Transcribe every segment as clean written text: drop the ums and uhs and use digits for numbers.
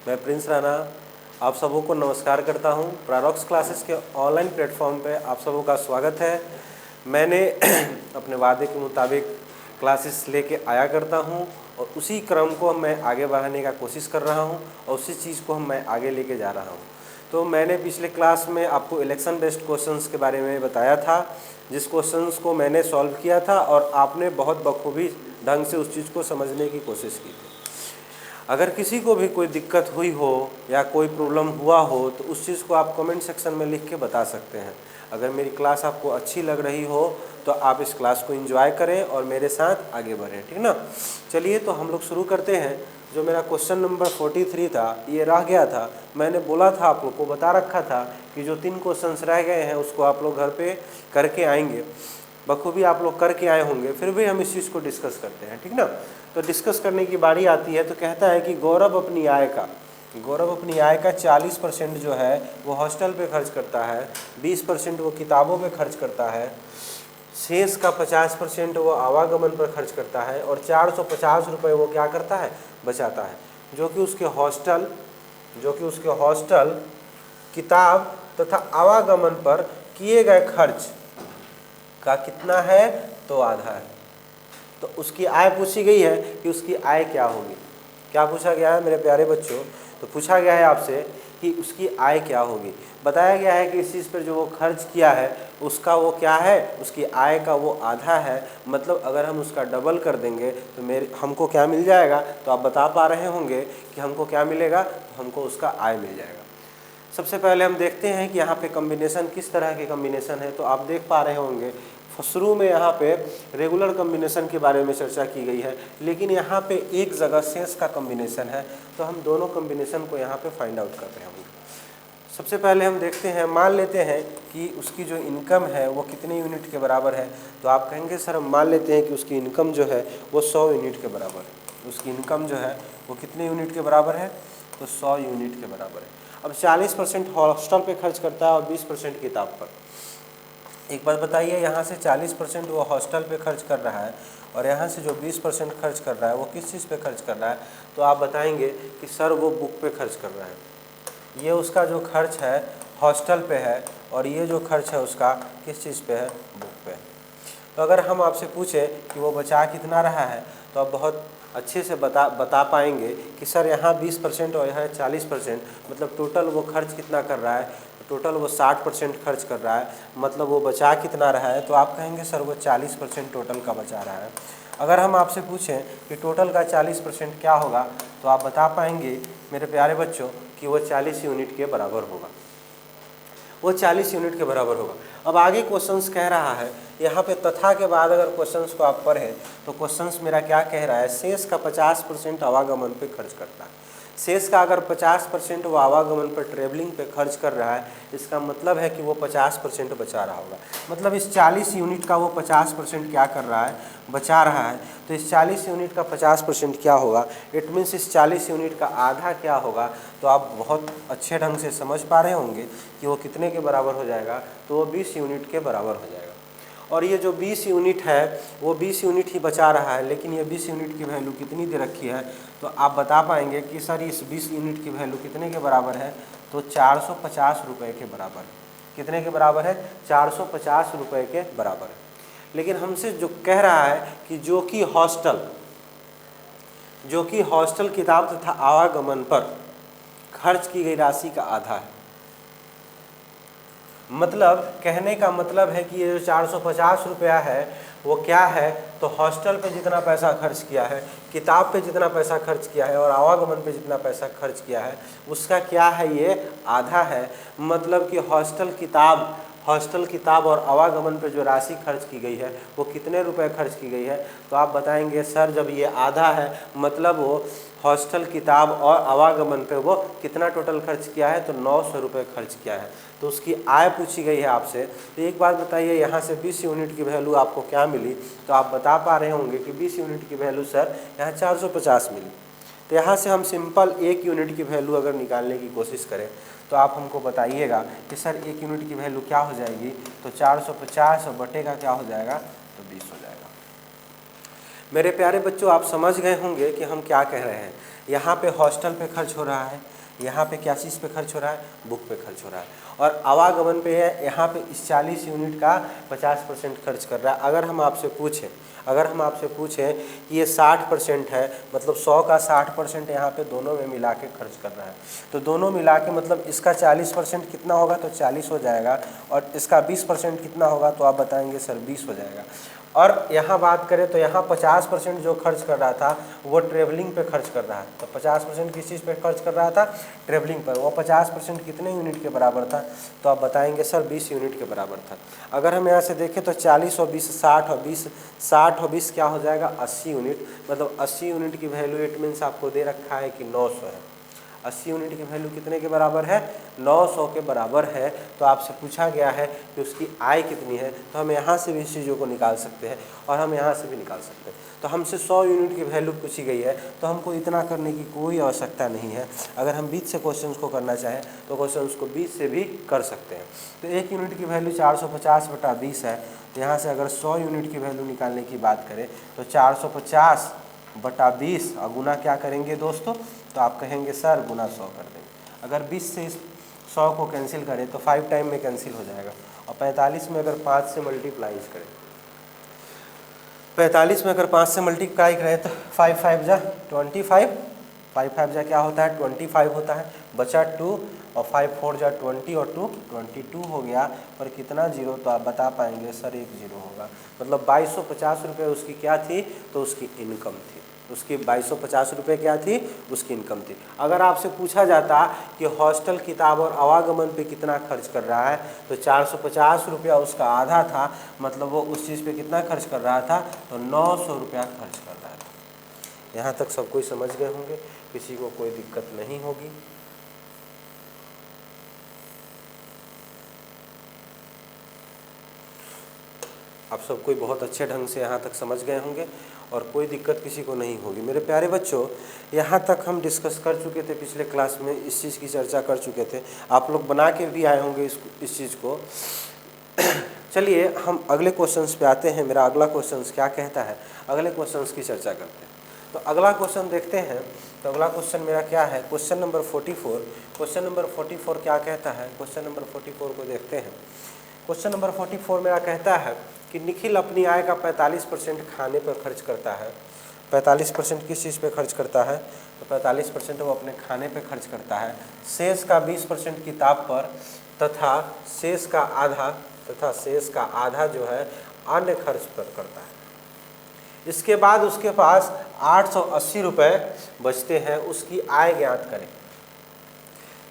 मैं प्रिंस राणा आप सबों को नमस्कार करता हूं। प्रारॉक्स क्लासेस के ऑनलाइन प्लेटफॉर्म पे आप सबों का स्वागत है। मैंने अपने वादे के मुताबिक क्लासेस लेके आया करता हूं और उसी क्रम को मैं आगे बढ़ाने का कोशिश कर रहा हूं और उसी चीज़ को मैं आगे लेके जा रहा हूं। तो मैंने पिछले क्लास में आपको इलेक्शन बेस्ड क्वेश्चंस के बारे में बताया था, जिस क्वेश्चंस को मैंने सॉल्व किया था और आपने बहुत बखूबी ढंग से उस चीज़ को समझने की कोशिश की थी। अगर किसी को भी कोई दिक्कत हुई हो या कोई प्रॉब्लम हुआ हो तो उस चीज़ को आप कमेंट सेक्शन में लिख के बता सकते हैं। अगर मेरी क्लास आपको अच्छी लग रही हो तो आप इस क्लास को एंजॉय करें और मेरे साथ आगे बढ़ें, ठीक ना। चलिए तो हम लोग शुरू करते हैं। जो मेरा क्वेश्चन नंबर 43 था ये रह गया था। मैंने बोला था, आप लोग को बता रखा था कि जो 3 क्वेश्चंस रह गए हैं उसको आप लोग घर पे करके आएंगे। बखूबी आप लोग करके आए होंगे, फिर भी हम इस चीज़ को डिस्कस करते हैं, ठीक ना। तो डिस्कस करने की बारी आती है तो कहता है कि गौरव अपनी आय का 40% जो है वो हॉस्टल पे खर्च करता है, 20% वो किताबों पे खर्च करता है, शेष का 50% वो आवागमन पर खर्च करता है और 450 रुपये वो क्या करता है, बचाता है, जो कि उसके हॉस्टल किताब तथा आवागमन पर किए गए खर्च का कितना है, तो आधा है। तो उसकी आय पूछी गई है कि उसकी आय क्या होगी। क्या पूछा गया है मेरे प्यारे बच्चों, तो पूछा गया है आपसे कि उसकी आय क्या होगी। बताया गया है कि इस चीज़ पर जो वो खर्च किया है उसका वो क्या है, उसकी आय का वो आधा है। मतलब अगर हम उसका डबल कर देंगे तो हमको क्या मिल जाएगा, तो आप बता पा रहे होंगे कि हमको क्या मिलेगा, तो हमको उसका आय मिल जाएगा। सबसे पहले हम देखते हैं कि यहाँ पे कॉम्बिनेशन किस तरह के कॉम्बिनेशन है। तो आप देख पा रहे होंगे शुरू में यहाँ पे रेगुलर कॉम्बिनेशन के बारे में चर्चा की गई है, लेकिन यहाँ पे एक जगह शेष का कॉम्बिनेशन है। तो हम दोनों कॉम्बिनेशन को यहाँ पे फाइंड आउट कर रहे होंगे। सबसे पहले हम देखते हैं, मान लेते हैं कि उसकी जो इनकम है वो कितने यूनिट के बराबर है। तो आप कहेंगे सर हम मान लेते हैं कि उसकी इनकम जो है वो 100 यूनिट के बराबर है। उसकी इनकम जो है वो कितने यूनिट के बराबर है, तो 100 यूनिट के बराबर है। अब 40% हॉस्टल पे खर्च करता है और 20% किताब पर। एक बात बताइए, यहाँ से 40% वो हॉस्टल पे खर्च कर रहा है और यहाँ से जो 20% खर्च कर रहा है वो किस चीज़ पे खर्च कर रहा है, तो आप बताएंगे कि सर वो बुक पे खर्च कर रहा है। ये उसका जो खर्च है हॉस्टल पे है और ये जो खर्च है उसका किस चीज़ पे है, बुक पे। तो अगर हम आपसे पूछें कि वो बचा कितना रहा है, तो आप बहुत अच्छे से बता पाएंगे कि सर यहाँ 20% और यहाँ 40%, मतलब टोटल वो खर्च कितना कर रहा है, टोटल वो 60% खर्च कर रहा है। मतलब वो बचा कितना रहा है, तो आप कहेंगे सर वो 40% टोटल का बचा रहा है। अगर हम आपसे पूछें कि टोटल का 40% क्या होगा, तो आप बता पाएंगे मेरे प्यारे बच्चों कि वो 40 यूनिट के बराबर होगा। वो 40 यूनिट के बराबर होगा। अब आगे क्वेश्चंस कह रहा है, यहाँ पे तथा के बाद अगर क्वेश्चंस को आप पढ़ें तो क्वेश्चंस मेरा क्या कह रहा है, शेष का 50% आवागमन पे खर्च करता है। शेष का अगर 50% वो आवागमन पर ट्रेवलिंग पे खर्च कर रहा है, इसका मतलब है कि वो 50% बचा रहा होगा। मतलब इस 40 यूनिट का वो 50% क्या कर रहा है, बचा रहा है। तो इस 40 यूनिट का 50% क्या होगा, इट मीन्स इस 40 यूनिट का आधा क्या होगा। तो आप बहुत अच्छे ढंग से समझ पा रहे होंगे कि वो कितने के बराबर हो जाएगा, तो वो 20 यूनिट के बराबर हो जाएगा। और ये जो 20 यूनिट है वो 20 यूनिट ही बचा रहा है, लेकिन ये 20 यूनिट की वैल्यू कितनी दे रखी है, तो आप बता पाएंगे कि सर इस 20 यूनिट की वैल्यू कितने के बराबर है, तो 450 रुपये के बराबर है। कितने के बराबर है, 450 रुपये के बराबर है। लेकिन हमसे जो कह रहा है कि जो कि हॉस्टल किताब तथा आवागमन पर खर्च की गई राशि का आधा है। मतलब कहने का मतलब है कि ये जो 450 रुपया है वो क्या है, तो हॉस्टल पे जितना पैसा खर्च किया है, किताब पे जितना पैसा खर्च किया है और आवागमन पे जितना पैसा खर्च किया है उसका क्या है, ये आधा है। मतलब कि हॉस्टल किताब और आवागमन पे जो राशि खर्च की गई है वो कितने रुपए खर्च की गई है, तो आप बताएंगे सर जब ये आधा है मतलब वो हॉस्टल किताब और आवागमन पे वो कितना टोटल खर्च किया है, तो 900 रुपये खर्च किया है। तो उसकी आय पूछी गई है आपसे। तो एक बात बताइए, यहाँ से 20 यूनिट की वैल्यू आपको क्या मिली, तो आप बता पा रहे होंगे कि 20 यूनिट की वैल्यू सर यहाँ 450 मिली। तो यहाँ से हम सिंपल 1 यूनिट की वैल्यू अगर निकालने की कोशिश करें तो आप हमको बताइएगा कि सर 1 यूनिट की वैल्यू क्या हो जाएगी, तो 450 और बटे का क्या हो जाएगा, तो 20 हो जाएगा। मेरे प्यारे बच्चों आप समझ गए होंगे कि हम क्या कह रहे हैं। यहाँ पे हॉस्टल पे खर्च हो रहा है, यहाँ पे क्या चीज़ पे खर्च हो रहा है, बुक पे खर्च हो रहा है। और आवागमन पे है, यहाँ पे इस 40 यूनिट का 50% खर्च कर रहा है। अगर हम आपसे पूछें कि ये 60% है, मतलब 100 का 60% यहाँ पे दोनों में मिला के खर्च कर रहा है, तो दोनों मिला के मतलब इसका 40% कितना होगा, तो 40 हो जाएगा, और इसका 20% कितना होगा, तो आप बताएंगे सर 20 हो जाएगा। और यहाँ बात करें तो यहाँ 50% जो खर्च कर रहा था वो ट्रेवलिंग पे खर्च कर रहा है। तो 50% किस चीज़ पे खर्च कर रहा था, ट्रेवलिंग पर। वो 50% कितने यूनिट के बराबर था, तो आप बताएंगे सर 20 यूनिट के बराबर था। अगर हम यहाँ से देखें तो 40 और 20 60 और 20 60 और 20 क्या हो जाएगा, 80 यूनिट। मतलब 80 यूनिट की वैल्यू इट मीन्स आपको दे रखा है कि 900 है। 80 यूनिट की वैल्यू कितने के बराबर है, 900 के बराबर है। तो आपसे पूछा गया है कि उसकी आय कितनी है, तो हम यहाँ से भी इस चीज़ों को निकाल सकते हैं और हम यहाँ से भी निकाल सकते हैं। तो हमसे 100 यूनिट की वैल्यू पूछी गई है, तो हमको इतना करने की कोई आवश्यकता नहीं है। अगर हम 20 से क्वेश्चन को करना चाहें तो क्वेश्चन को 20 से भी कर सकते हैं। तो 1 यूनिट की वैल्यू 450/20 है। तो यहाँ से अगर 100 यूनिट की वैल्यू निकालने की बात करें तो 450/20 और गुना क्या करेंगे दोस्तों, तो आप कहेंगे सर गुना 100 कर देंगे। अगर 20 से इस 100 को कैंसिल करें तो 5 टाइम में कैंसिल हो जाएगा। और 45 में अगर 5 से मल्टीप्लाई करें, 45 में अगर 5 से मल्टीप्लाई करें तो 5 5 जा 25, 5 5 जा क्या होता है 25 होता है, बचा 2 और 5 4 जा 20 और 2 22 हो गया। और कितना जीरो, तो आप बता पाएंगे सर 1 जीरो होगा। मतलब 2250 रुपये उसकी क्या थी, तो उसकी इनकम थी। उसकी 2250 रुपये क्या थी, उसकी इनकम थी। अगर आपसे पूछा जाता कि हॉस्टल, किताब और आवागमन पे कितना खर्च कर रहा है, तो 450 रुपया उसका आधा था, मतलब वो उस चीज़ पे कितना खर्च कर रहा था, तो 900 रुपया खर्च कर रहा था। यहाँ तक सब कोई समझ गए होंगे, किसी को कोई दिक्कत नहीं होगी। आप सब कोई बहुत अच्छे ढंग से यहाँ तक समझ गए होंगे और कोई दिक्कत किसी को नहीं होगी। मेरे प्यारे बच्चों, यहाँ तक हम डिस्कस कर चुके थे, पिछले क्लास में इस चीज़ की चर्चा कर चुके थे। आप लोग बना के भी आए होंगे इस चीज़ को। चलिए हम अगले क्वेश्चंस पे आते हैं। मेरा अगला क्वेश्चंस क्या कहता है, अगले क्वेश्चंस की चर्चा करते हैं। तो अगला क्वेश्चन देखते हैं। तो अगला क्वेश्चन मेरा क्या है, क्वेश्चन नंबर 44। क्वेश्चन नंबर 44 क्या कहता है, क्वेश्चन नंबर 44 को देखते हैं। क्वेश्चन नंबर 44 मेरा कहता है कि निखिल अपनी आय का 45% खाने पर खर्च करता है। 45% किस चीज़ पे खर्च करता है, तो 45% वो अपने खाने पे खर्च करता है। शेष का 20% किताब पर तथा शेष का आधा जो है अन्य खर्च पर करता है। इसके बाद उसके पास 880 रुपये बचते हैं। उसकी आय ज्ञात करें।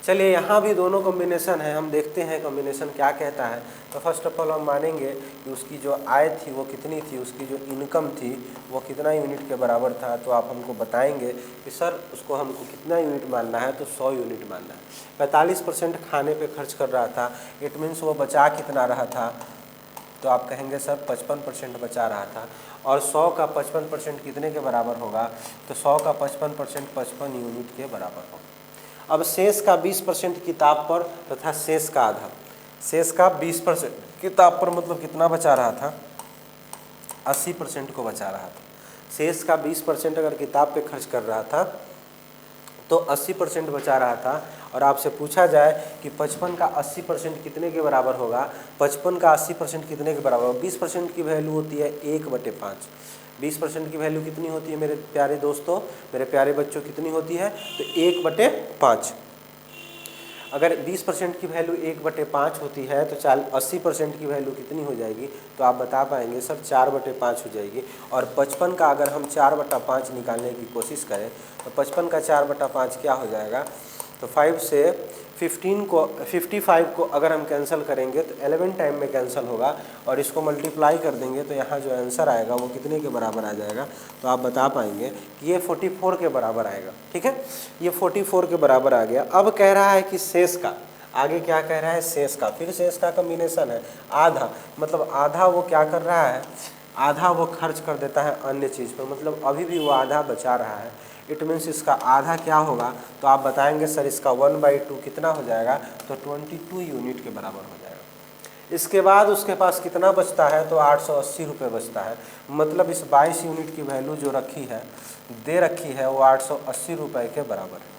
चलिए यहाँ भी दोनों कॉम्बिनेशन है, हम देखते हैं कॉम्बिनेशन क्या कहता है। तो फर्स्ट ऑफ ऑल हम मानेंगे कि उसकी जो आय थी वो कितनी थी, उसकी जो इनकम थी वो कितना यूनिट के बराबर था। तो आप हमको बताएंगे कि सर उसको हमको कितना यूनिट मानना है, तो 100 यूनिट मानना है। 45% खाने पे खर्च कर रहा था, इट मीन्स वो बचा कितना रहा था, तो आप कहेंगे सर 55% बचा रहा था। और 100 का 55% कितने के बराबर होगा, तो 100 का 55% 55 यूनिट के बराबर होगा। अब शेष का 20% किताब पर तथा शेष का आधा, शेष का 20% किताब पर मतलब कितना बचा रहा था, 80% को बचा रहा था। शेष का 20% अगर किताब पे खर्च कर रहा था तो 80% बचा रहा था। और आपसे पूछा जाए कि 55 का 80% कितने के बराबर होगा, 55 का 80% कितने के बराबर होगा। 20% की वैल्यू होती है 1/5। 20% की वैल्यू कितनी होती है मेरे प्यारे दोस्तों, मेरे प्यारे बच्चों, कितनी होती है, तो 1/5। अगर 20% की वैल्यू 1/5 होती है तो 80% की वैल्यू कितनी हो जाएगी, तो आप बता पाएंगे सर 4/5 हो जाएगी। और 55 का अगर हम 4/5 निकालने की कोशिश करें तो 55 का 4/5 क्या हो जाएगा, तो 5 से 55 को अगर हम कैंसिल करेंगे तो 11 टाइम में कैंसिल होगा। और इसको मल्टीप्लाई कर देंगे तो यहाँ जो आंसर आएगा वो कितने के बराबर आ जाएगा, तो आप बता पाएंगे कि ये 44 के बराबर आएगा। ठीक है, ये 44 के बराबर आ गया। अब कह रहा है कि शेष का, आगे क्या कह रहा है, शेष का, फिर शेष का कॉम्बिनेशन है आधा। मतलब आधा वो क्या कर रहा है, आधा वो खर्च कर देता है अन्य चीज़ पर, मतलब अभी भी वो आधा बचा रहा है। इट मीन्स इसका आधा क्या होगा, तो आप बताएंगे सर इसका 1/2 कितना हो जाएगा, तो 22 यूनिट के बराबर हो जाएगा। इसके बाद उसके पास कितना बचता है, तो 880 रुपये बचता है। मतलब इस 22 यूनिट की वैल्यू जो रखी है, दे रखी है, वो 880 रुपये के बराबर है।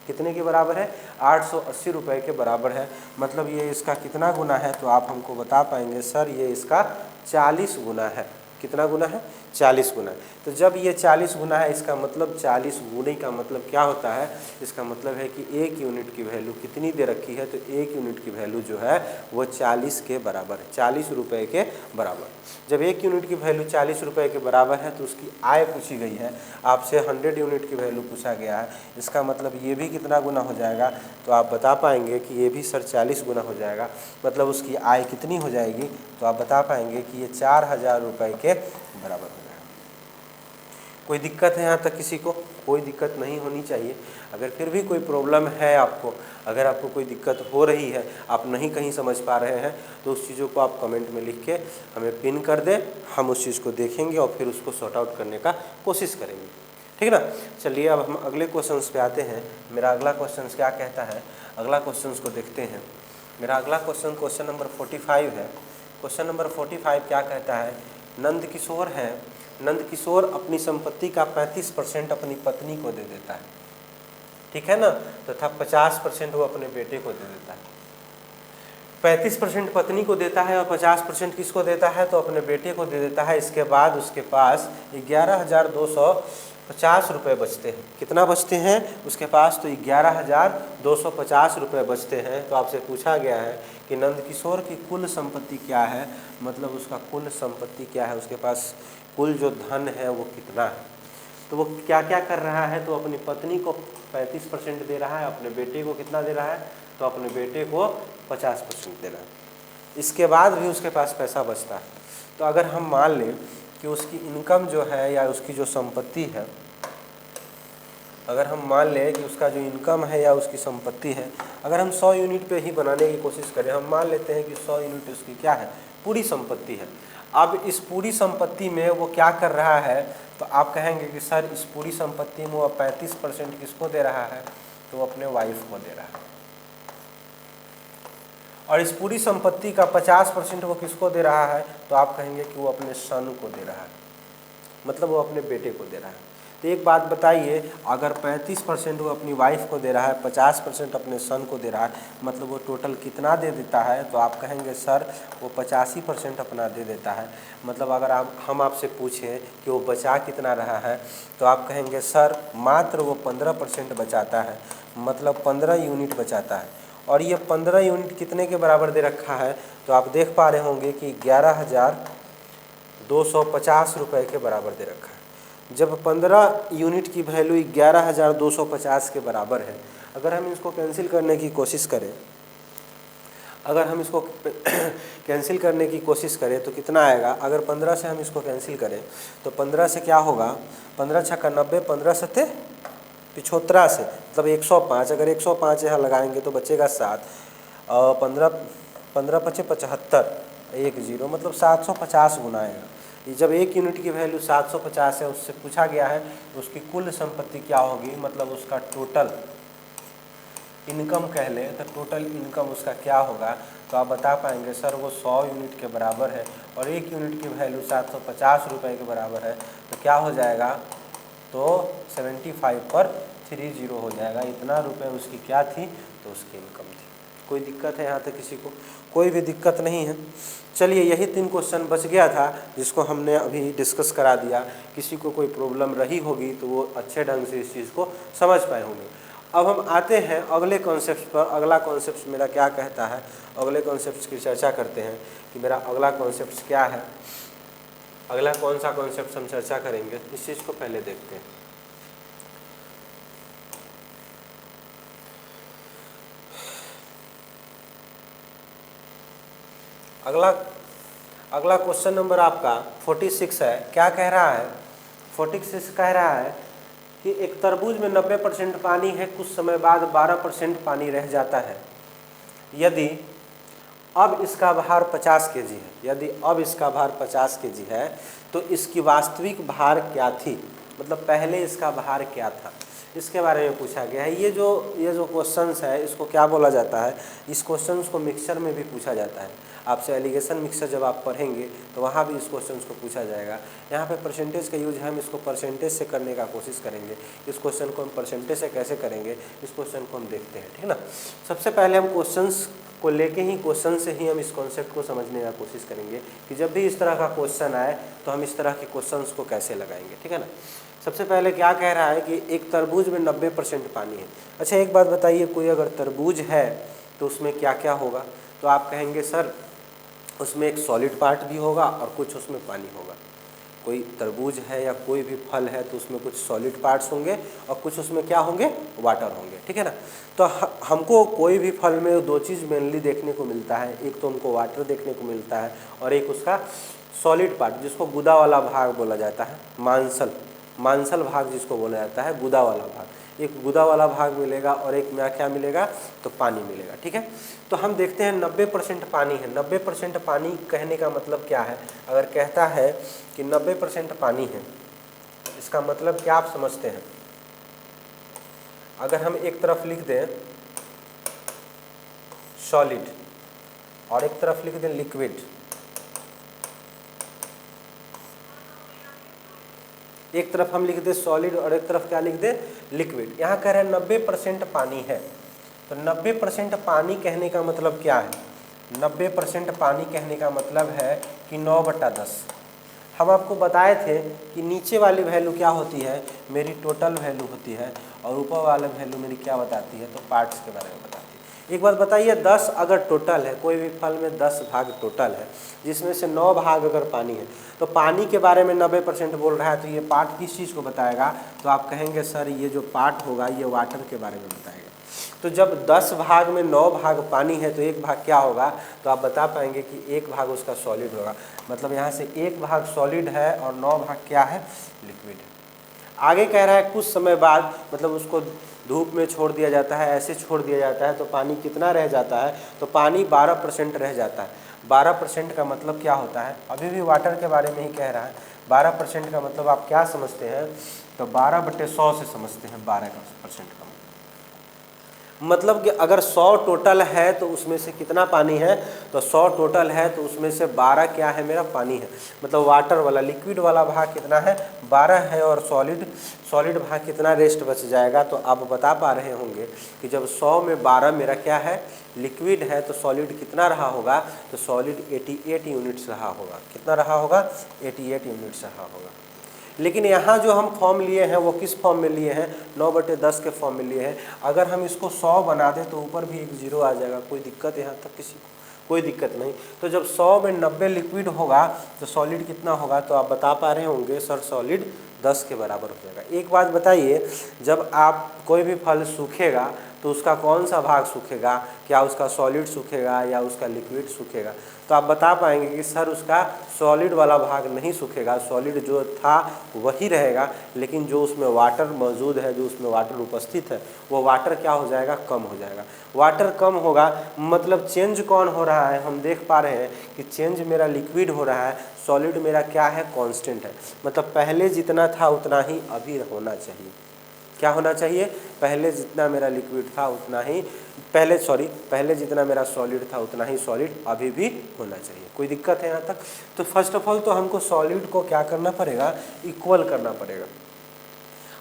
कितने के बराबर है, 880 रुपये के बराबर है। मतलब ये इसका कितना गुना है, तो आप हमको बता पाएंगे सर ये इसका 40 गुना है। कितना गुना है, 40 गुना। तो जब ये 40 गुना है, इसका मतलब 40 गुने का मतलब क्या होता है, इसका मतलब है कि 1 यूनिट की वैल्यू कितनी दे रखी है, तो 1 यूनिट की वैल्यू जो है वो 40 के बराबर है, 40 रुपये के बराबर। जब 1 यूनिट की वैल्यू 40 रुपये के बराबर है, तो उसकी आय पूछी गई है, आपसे 100 यूनिट की वैल्यू पूछा गया है। इसका मतलब ये भी कितना गुना हो जाएगा, तो आप बता पाएंगे कि ये भी सर 40 गुना हो जाएगा। मतलब उसकी आय कितनी हो जाएगी, तो आप बता पाएंगे कि ये 4000 रुपये के बराबर हो जाएगा। कोई दिक्कत है यहाँ तक किसी को? कोई दिक्कत नहीं होनी चाहिए। अगर फिर भी कोई प्रॉब्लम है आपको, अगर आपको कोई दिक्कत हो रही है, आप नहीं कहीं समझ पा रहे हैं, तो उस चीज़ों को आप कमेंट में लिख के हमें पिन कर दें। हम उस चीज़ को देखेंगे और फिर उसको सॉर्ट आउट करने का कोशिश करेंगे, ठीक है ना। चलिए अब हम अगले क्वेश्चन पे आते हैं। मेरा अगला क्वेश्चन क्या कहता है, अगला क्वेश्चन को देखते हैं। मेरा अगला क्वेश्चन नंबर 45 है। क्वेश्चन नंबर 45 क्या कहता है, नंद किशोर है, नंद किशोर अपनी संपत्ति का 35% अपनी पत्नी को दे देता है, ठीक है ना, तथा 50% वो अपने बेटे को दे देता है। 35% पत्नी को देता है और 50% किसको देता है, तो अपने बेटे को दे देता है। इसके बाद उसके पास 11,250 रुपये बचते हैं। कितना बचते हैं उसके पास, तो 11,250 रुपये बचते हैं। तो आपसे पूछा गया है कि नंद किशोर की कुल संपत्ति क्या है, मतलब उसका कुल संपत्ति क्या है, उसके पास कुल जो धन है वो कितना है। तो वो क्या क्या कर रहा है, तो अपनी पत्नी को 35% दे रहा है, अपने बेटे को कितना दे रहा है, तो अपने बेटे को 50% दे रहा है। इसके बाद भी उसके पास पैसा बचता है। तो अगर हम मान लें कि उसकी इनकम जो है या उसकी जो संपत्ति है, अगर हम मान लें कि उसका जो इनकम है या उसकी संपत्ति है, अगर हम 100 यूनिट पे ही बनाने की कोशिश करें, हम मान लेते हैं कि 100 यूनिट उसकी क्या है, पूरी संपत्ति है। अब इस पूरी संपत्ति में वो क्या कर रहा है, तो आप कहेंगे कि सर इस पूरी संपत्ति में वो 35% किसको दे रहा है, तो वो अपने वाइफ को दे रहा है। और इस पूरी संपत्ति का 50% वो किसको दे रहा है, तो आप कहेंगे कि वो अपने सन को दे रहा है, मतलब वो अपने बेटे को दे रहा है। तो एक बात बताइए, अगर 35% वो अपनी वाइफ को दे रहा है, 50% अपने सन को दे रहा है, मतलब वो टोटल कितना दे देता है, तो आप कहेंगे सर वो 85% अपना दे देता है। मतलब अगर हम आपसे पूछें कि वो बचा कितना रहा है, तो आप कहेंगे सर मात्र वो 15% बचाता है, मतलब 15 यूनिट बचाता है। और ये 15 यूनिट कितने के बराबर दे रखा है, तो आप देख पा रहे होंगे कि 11,250 रुपये के बराबर दे रखा है। जब 15 यूनिट की वैल्यू 11,250 के बराबर है, अगर हम इसको कैंसिल करने की कोशिश करें, अगर हम इसको कैंसिल करने की कोशिश करें तो कितना आएगा। अगर 15 से हम इसको कैंसिल करें तो 15 से क्या होगा, 15 छक्का 90, 15 सत्ते 75 से मतलब 105। अगर 105 यहाँ लगाएंगे तो बचेगा 7, और 15 पचे 75, 10 मतलब 750 गुना आएगा। जब 1 यूनिट की वैल्यू 750 है, उससे पूछा गया है उसकी कुल संपत्ति क्या होगी, मतलब उसका टोटल इनकम कह लें, तो टोटल इनकम उसका क्या होगा। तो आप बता पाएंगे सर वो 100 यूनिट के बराबर है और 1 यूनिट की वैल्यू 750 रुपये के बराबर है। तो क्या हो जाएगा, तो 75 पर 30 हो जाएगा। इतना रुपए उसकी क्या थी, तो उसकी इनकम थी। कोई दिक्कत है यहाँ तक किसी को? कोई भी दिक्कत नहीं है। चलिए यही 3 क्वेश्चन बच गया था जिसको हमने अभी डिस्कस करा दिया। किसी को कोई प्रॉब्लम रही होगी तो वो अच्छे ढंग से इस चीज़ को समझ पाए होंगे। अब हम आते हैं अगले कॉन्सेप्ट पर। अगला कॉन्सेप्ट मेरा क्या कहता है, अगले कॉन्सेप्ट की चर्चा करते हैं कि मेरा अगला कॉन्सेप्ट क्या है। अगला कौन सा कॉन्सेप्ट हम चर्चा करेंगे, इस चीज़ को पहले देखते हैं। अगला क्वेश्चन नंबर आपका 46 है। क्या कह रहा है, 46 कह रहा है कि एक तरबूज में 90% पानी है, कुछ समय बाद 12% पानी रह जाता है। यदि अब इसका भार 50 kg है, यदि अब इसका भार 50 kg है तो इसकी वास्तविक भार क्या थी, मतलब पहले इसका भार क्या था। इसके बारे में पूछा गया है। ये जो क्वेश्चंस है इसको क्या बोला जाता है, इस क्वेश्चंस को मिक्सचर में भी पूछा जाता है। आपसे एलिगेशन मिक्सचर जब आप पढ़ेंगे तो वहाँ भी इस क्वेश्चंस को पूछा जाएगा। यहाँ पे परसेंटेज का यूज है, हम इसको परसेंटेज से करने का कोशिश करेंगे। इस क्वेश्चन को हम परसेंटेज से कैसे करेंगे इस क्वेश्चन को हम देखते हैं, ठीक ना। सबसे पहले हम क्वेश्चंस को लेके ही, क्वेश्चन से ही हम इस कॉन्सेप्ट को समझने का कोशिश करेंगे कि जब भी इस तरह का क्वेश्चन आए तो हम इस तरह के क्वेश्चंस को कैसे लगाएंगे, ठीक है ना। सबसे पहले क्या कह रहा है कि एक तरबूज में 90% पानी है। अच्छा एक बात बताइए, कोई अगर तरबूज है तो उसमें क्या क्या होगा, तो आप कहेंगे सर उसमें एक सॉलिड पार्ट भी होगा और कुछ उसमें पानी होगा। कोई तरबूज है या कोई भी फल है तो उसमें कुछ सॉलिड पार्ट्स होंगे और कुछ उसमें क्या होंगे, वाटर होंगे, ठीक है ना। तो हमको कोई भी फल में दो चीज़ मेनली देखने को मिलता है, एक तो हमको वाटर देखने को मिलता है और एक उसका सॉलिड पार्ट जिसको गुदा वाला भाग बोला जाता है, मांसल भाग जिसको बोला जाता है, गुदा वाला भाग। एक गुदा वाला भाग मिलेगा और एक में क्या मिलेगा, तो पानी मिलेगा, ठीक है। तो हम देखते हैं 90% पानी है। 90% पानी कहने का मतलब क्या है, अगर कहता है कि 90% पानी है, इसका मतलब क्या आप समझते हैं। अगर हम एक तरफ लिख दें सॉलिड और एक तरफ लिख दें लिक्विड, एक तरफ हम लिख दें सॉलिड और एक तरफ क्या लिख दें, लिक्विड। यहाँ कह रहे हैं 90% पानी है, तो 90% पानी कहने का मतलब क्या है, 90% पानी कहने का मतलब है कि 9/10। हम आपको बताए थे कि नीचे वाली वैल्यू क्या होती है, मेरी टोटल वैल्यू होती है और ऊपर वाला वैल्यू मेरी क्या बताती है, तो पार्ट्स के बारे में बताती है। एक बात बताइए, 10 अगर टोटल है, कोई भी फल में 10 भाग टोटल है जिसमें से 9 भाग अगर पानी है, तो पानी के बारे में 90% बोल रहा है, तो ये पार्ट किस चीज़ को बताएगा, तो आप कहेंगे सर ये जो पार्ट होगा ये वाटर के बारे में बताएगा। तो जब 10 भाग में 9 भाग पानी है तो एक भाग क्या होगा, तो आप बता पाएंगे कि एक भाग उसका सॉलिड होगा। मतलब यहाँ से एक भाग सॉलिड है और 9 भाग क्या है, लिक्विड है। आगे कह रहा है कुछ समय बाद, मतलब उसको धूप में छोड़ दिया जाता है, ऐसे छोड़ दिया जाता है तो पानी कितना रह जाता है, तो पानी 12% रह जाता है। 12% का मतलब क्या होता है, अभी भी वाटर के बारे में ही कह रहा है। 12% का मतलब आप क्या समझते हैं, तो 12/100 से समझते हैं 12% का मतलब कि अगर 100 टोटल है तो उसमें से कितना पानी है, तो 100 टोटल है तो उसमें से 12 क्या है, मेरा पानी है। मतलब वाटर वाला, लिक्विड वाला भाग कितना है, 12 है और सॉलिड भाग कितना रेस्ट बच जाएगा। तो आप बता पा रहे होंगे कि जब 100 में 12 मेरा क्या है, लिक्विड है, तो सॉलिड कितना रहा होगा, तो सॉलिड 88 यूनिट्स रहा होगा। कितना रहा होगा, 88 यूनिट्स रहा होगा। लेकिन यहाँ जो हम फॉर्म लिए हैं वो किस फॉर्म में लिए हैं, 9/10 के फॉर्म में लिए हैं। अगर हम इसको 100 बना दें तो ऊपर भी एक 0 आ जाएगा, कोई दिक्कत यहाँ तक किसी को, कोई दिक्कत नहीं। तो जब 100 में 90 लिक्विड होगा तो सॉलिड कितना होगा, तो आप बता पा रहे होंगे सर सॉलिड 10 के बराबर हो जाएगा। एक बात बताइए, जब आप कोई भी फल सूखेगा तो उसका कौन सा भाग सूखेगा, क्या उसका सॉलिड सूखेगा या उसका लिक्विड सूखेगा, तो आप बता पाएंगे कि सर उसका सॉलिड वाला भाग नहीं सूखेगा, सॉलिड जो था वही रहेगा, लेकिन जो उसमें वाटर मौजूद है, जो उसमें वाटर उपस्थित है, वो वाटर क्या हो जाएगा, कम हो जाएगा। वाटर कम होगा मतलब चेंज कौन हो रहा है, हम देख पा रहे हैं कि चेंज मेरा लिक्विड हो रहा है, सॉलिड मेरा क्या है, कांस्टेंट है। मतलब पहले जितना था उतना ही अभी होना चाहिए। क्या होना चाहिए, पहले जितना मेरा लिक्विड था उतना ही पहले जितना मेरा सॉलिड था उतना ही सॉलिड अभी भी होना चाहिए। कोई दिक्कत है यहाँ तक। तो फर्स्ट ऑफ ऑल तो हमको सॉलिड को क्या करना पड़ेगा, इक्वल करना पड़ेगा।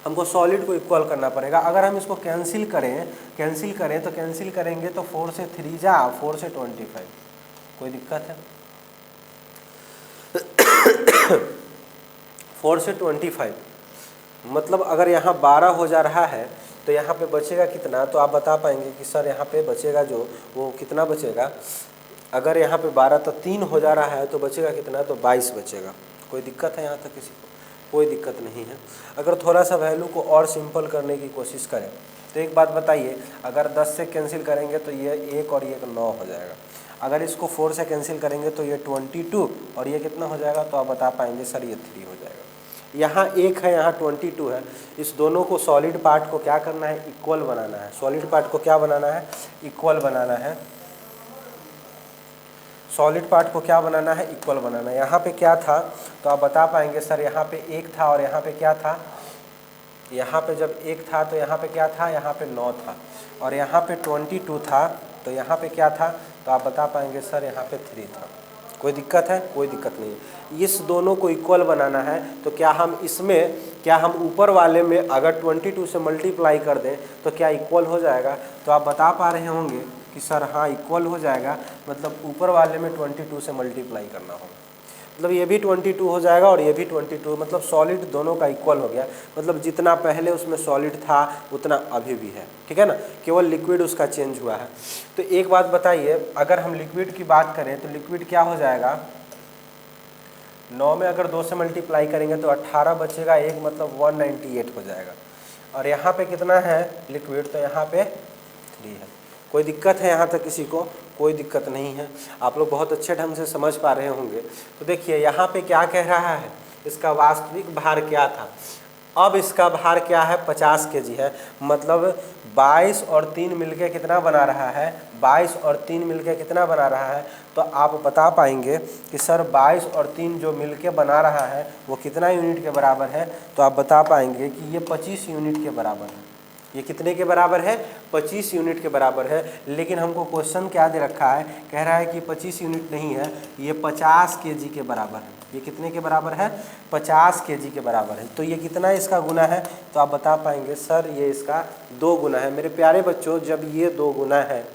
हमको सॉलिड को इक्वल करना पड़ेगा। अगर हम इसको कैंसिल करें तो कैंसिल करेंगे तो 4 से 3 जा 4 से 25। कोई दिक्कत है 4 से 25 मतलब अगर यहाँ 12 हो जा रहा है तो यहाँ पे बचेगा कितना, तो आप बता पाएंगे कि सर यहाँ पे बचेगा जो वो कितना बचेगा। अगर यहाँ पे 12 तो 3 हो जा रहा है तो बचेगा कितना, तो 22 बचेगा। कोई दिक्कत है यहाँ तक किसी को, कोई दिक्कत नहीं है। अगर थोड़ा सा वैल्यू को और सिंपल करने की कोशिश करें तो एक बात बताइए, अगर 10 से कैंसिल करेंगे तो ये 1 और ये 9 हो जाएगा। अगर इसको 4 से कैंसिल करेंगे तो ये 22 और ये कितना हो जाएगा, तो आप बता पाएंगे सर ये 3 हो जाएगा। यहाँ 1 है, यहाँ 22 है। इस दोनों को सॉलिड पार्ट को क्या करना है, इक्वल बनाना है। सॉलिड पार्ट को क्या बनाना है, इक्वल बनाना है। सॉलिड पार्ट को क्या बनाना है, इक्वल बनाना है। यहाँ पे क्या था, तो आप बता पाएंगे सर यहाँ पे 1 था और यहाँ पे क्या था, यहाँ पे जब 1 था तो यहाँ पे क्या था, यहाँ पे 9 था, और यहाँ पे 22 था तो यहाँ पे क्या था, तो आप बता पाएंगे सर यहाँ पे 3 था। कोई दिक्कत है? कोई दिक्कत नहीं है। इस दोनों को इक्वल बनाना है तो क्या हम इसमें, क्या हम ऊपर वाले में अगर 22 से मल्टीप्लाई कर दें तो क्या इक्वल हो जाएगा? तो आप बता पा रहे होंगे कि सर हाँ इक्वल हो जाएगा, मतलब ऊपर वाले में 22 से मल्टीप्लाई करना होगा, मतलब ये भी 22 हो जाएगा और ये भी 22, मतलब सॉलिड दोनों का इक्वल हो गया। मतलब जितना पहले उसमें सॉलिड था उतना अभी भी है, ठीक है ना, केवल लिक्विड उसका चेंज हुआ है। तो एक बात बताइए, अगर हम लिक्विड की बात करें तो लिक्विड क्या हो जाएगा, 9 में अगर 2 से मल्टीप्लाई करेंगे तो 18 बचेगा, एक मतलब 198 हो जाएगा। और यहाँ पे कितना है लिक्विड, तो यहाँ पे 3 है। कोई दिक्कत है यहाँ तक किसी को? कोई दिक्कत नहीं है, आप लोग बहुत अच्छे ढंग से समझ पा रहे होंगे। तो देखिए यहाँ पे क्या कह रहा है, इसका वास्तविक भार क्या था, अब इसका भार क्या है, 50 kg है। मतलब 22 और 3 मिलके कितना बना रहा है, 22 और 3 मिलके कितना बना रहा है, तो आप बता पाएंगे कि सर 22 और 3 जो मिलके बना रहा है वो कितना यूनिट के बराबर है, तो आप बता पाएंगे कि ये 25 यूनिट के बराबर है। ये कितने के बराबर है, 25 यूनिट के बराबर है। लेकिन हमको क्वेश्चन क्या दे रखा है, कह रहा है कि 25 यूनिट नहीं है, ये 50 kg के बराबर है। ये कितने के बराबर है, 50 kg के बराबर है। तो ये कितना इसका गुना है, तो आप बता पाएंगे सर ये इसका 2 गुना है। मेरे प्यारे बच्चों, जब ये 2 गुना है